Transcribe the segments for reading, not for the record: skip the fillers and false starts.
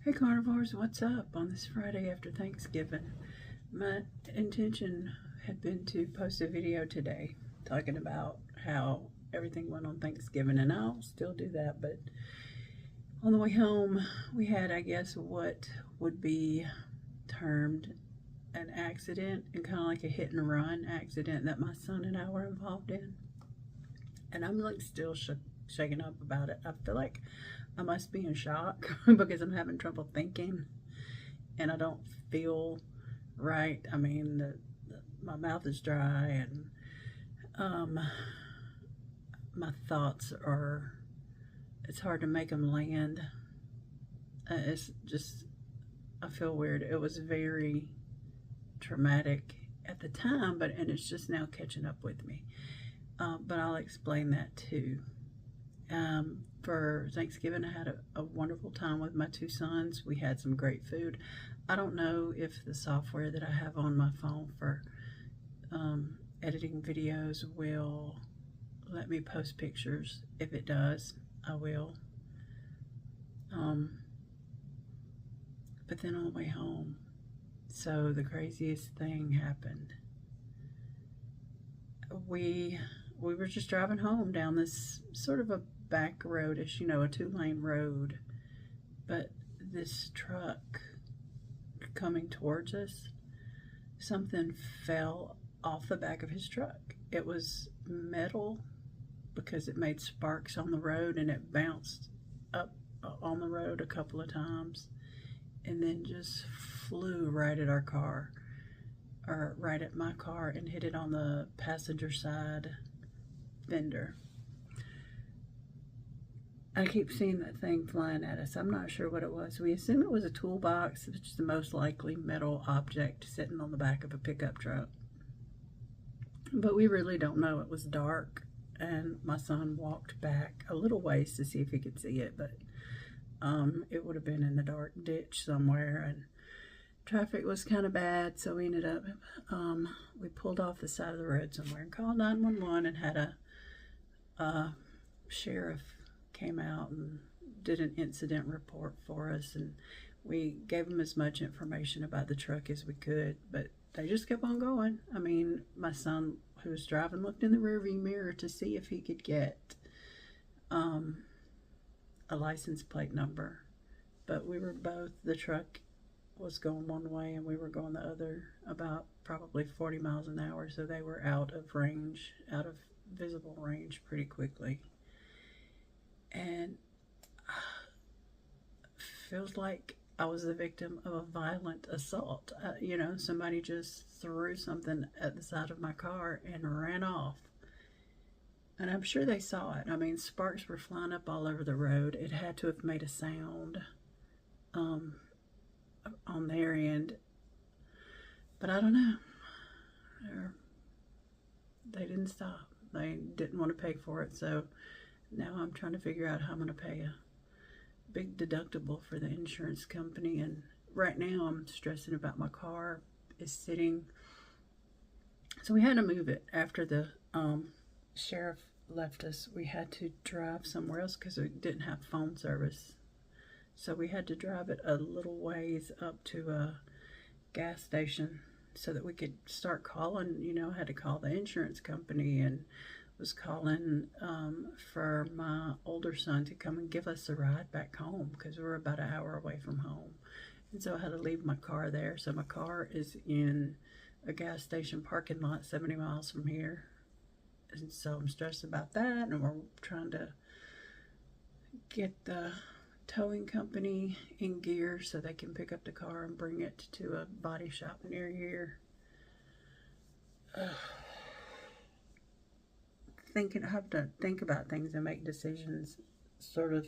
Hey carnivores, what's up on this Friday after Thanksgiving? My intention had been to post a video today talking about how everything went on Thanksgiving, and I'll still do that, but on the way home, we had, I guess, what would be termed an accident, and kind of like a hit and run accident that my son and I were involved in. And I'm like still shaken up about it. I feel like I must be in shock because I'm having trouble thinking and I don't feel right. I mean, my mouth is dry and um, my thoughts are, it's hard to make them land. It's just, I feel weird. It was very traumatic at the time, and it's just now catching up with me. But I'll explain that too. For Thanksgiving, I had a wonderful time with my two sons. We had some great food. I don't know if the software that I have on my phone for editing videos will let me post pictures. If it does, I will. But then on the way home, so the craziest thing happened. We were just driving home down this sort of a back road-ish, a 2-lane road, but this truck coming towards us, something fell off the back of his truck. It was metal because it made sparks on the road, and it bounced up on the road a couple of times and then just flew right at our car, or right at my car, and hit it on the passenger side fender. I keep seeing that thing flying at us. I'm not sure what it was. We assume it was a toolbox, which is the most likely metal object sitting on the back of a pickup truck. But we really don't know. It was dark, and my son walked back a little ways to see if he could see it, but it would have been in the dark ditch somewhere, and traffic was kind of bad, so we ended up, we pulled off the side of the road somewhere and called 911 and had a sheriff came out and did an incident report for us, and we gave them as much information about the truck as we could, but they just kept on going. I mean, my son, who was driving, looked in the rearview mirror to see if he could get a license plate number, but we were both, the truck was going one way and we were going the other, about probably 40 miles an hour, so they were out of range, out of visible range pretty quickly. And feels like I was the victim of a violent assault. Somebody just threw something at the side of my car and ran off. And I'm sure they saw it. I mean, sparks were flying up all over the road. It had to have made a sound on their end. But I don't know. They didn't stop. They didn't want to pay for it. So now I'm trying to figure out how I'm going to pay a big deductible for the insurance company. And right now I'm stressing about my car is sitting. So we had to move it after the sheriff left us. We had to drive somewhere else because we didn't have phone service. So we had to drive it a little ways up to a gas station so that we could start calling. I had to call the insurance company and was calling for my older son to come and give us a ride back home because we were about an hour away from home. And so I had to leave my car there. So my car is in a gas station parking lot 70 miles from here. And so I'm stressed about that, and we're trying to get the towing company in gear so they can pick up the car and bring it to a body shop near here. I have to think about things and make decisions sort of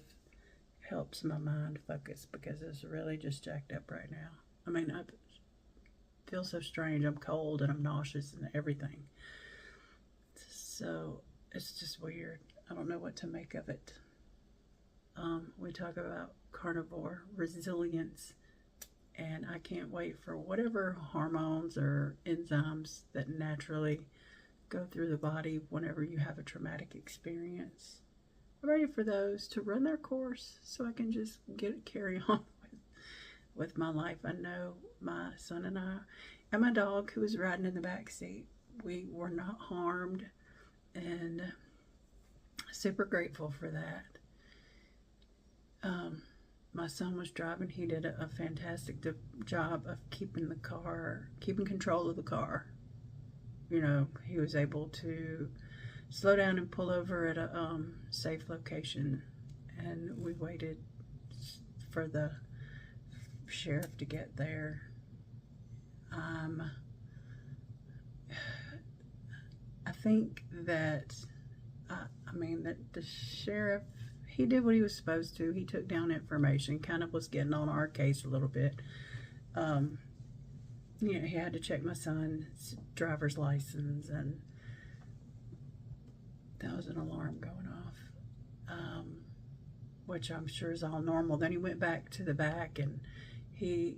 helps my mind focus because it's really just jacked up right now. I mean, I feel so strange. I'm cold and I'm nauseous and everything. So it's just weird. I don't know what to make of it. We talk about carnivore resilience, and I can't wait for whatever hormones or enzymes that naturally go through the body whenever you have a traumatic experience. I'm ready for those to run their course so I can just carry on with with my life. I know my son and I, and my dog who was riding in the back seat, we were not harmed, and super grateful for that. My son was driving. He did a fantastic job of keeping control of the car. You know, he was able to slow down and pull over at a safe location, and we waited for the sheriff to get there. I think that that the sheriff, he did what he was supposed to. He took down information, kind of was getting on our case a little bit. You know, he had to check my son's driver's license, and that was an alarm going off, which I'm sure is all normal. Then he went back to the back, and he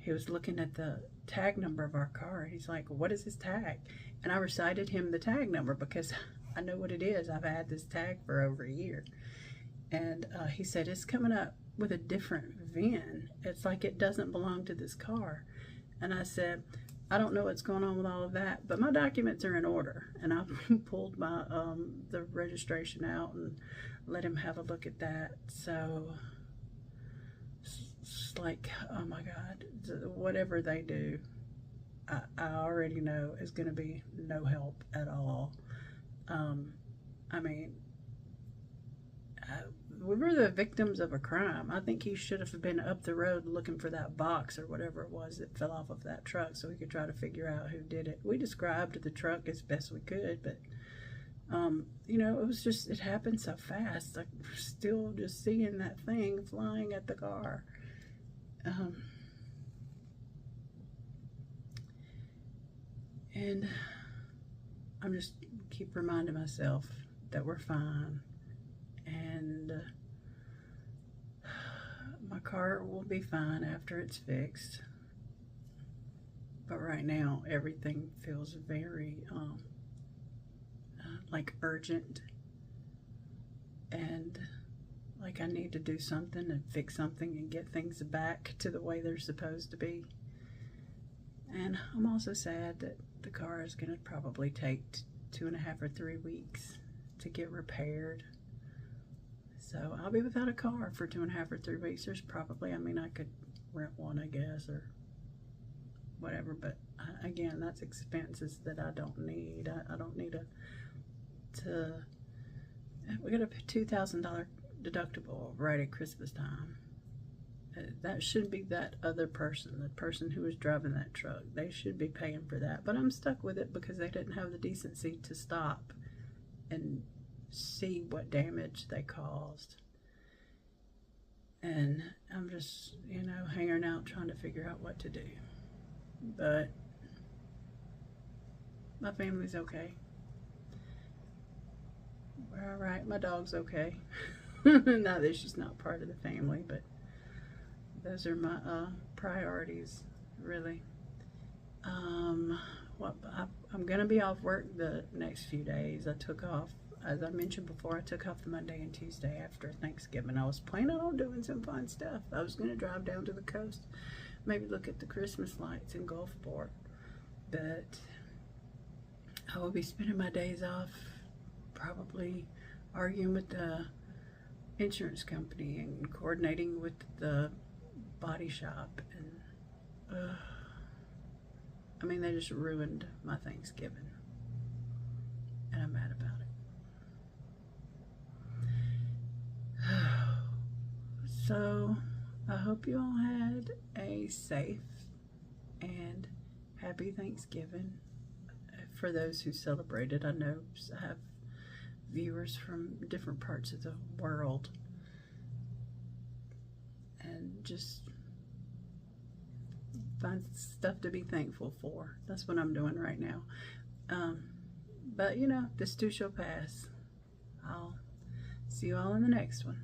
he was looking at the tag number of our car. He's like, "What is this tag?" And I recited him the tag number because I know what it is. I've had this tag for over a year. And he said, "It's coming up with a different VIN. It's like it doesn't belong to this car." And I said, "I don't know what's going on with all of that, but my documents are in order." And I pulled my the registration out and let him have a look at that. So it's like, oh my God, whatever they do, I already know is going to be no help at all. We were the victims of a crime. I think he should have been up the road looking for that box or whatever it was that fell off of that truck so we could try to figure out who did it. We described the truck as best we could, but you know, it happened so fast. Like, still just seeing that thing flying at the car. And I'm just keep reminding myself that we're fine, and my car will be fine after it's fixed. But right now, everything feels very like urgent, and like I need to do something and fix something and get things back to the way they're supposed to be. And I'm also sad that the car is going to probably take 2.5 or 3 weeks to get repaired. So I'll be without a car for 2.5 or 3 weeks. There's probably, I could rent one, I guess, or whatever. But again, that's expenses that I don't need. I don't need we got a $2,000 deductible right at Christmas time. That should be that other person, the person who was driving that truck. They should be paying for that. But I'm stuck with it because they didn't have the decency to stop and see what damage they caused. And I'm just, you know, hanging out trying to figure out what to do. But my family's okay. We're all right. My dog's okay. Not that she's not part of the family, but those are my priorities, really. I'm going to be off work the next few days. I took off, as I mentioned before, I took off the Monday and Tuesday after Thanksgiving. I was planning on doing some fun stuff. I was going to drive down to the coast, maybe look at the Christmas lights in Gulfport. But I will be spending my days off probably arguing with the insurance company and coordinating with the body shop, and they just ruined my Thanksgiving, and I'm mad about it. So I hope you all had a safe and happy Thanksgiving. For those who celebrated, I know I have viewers from different parts of the world, and just find stuff to be thankful for. That's what I'm doing right now. But you know, this too shall pass. I'll see you all in the next one.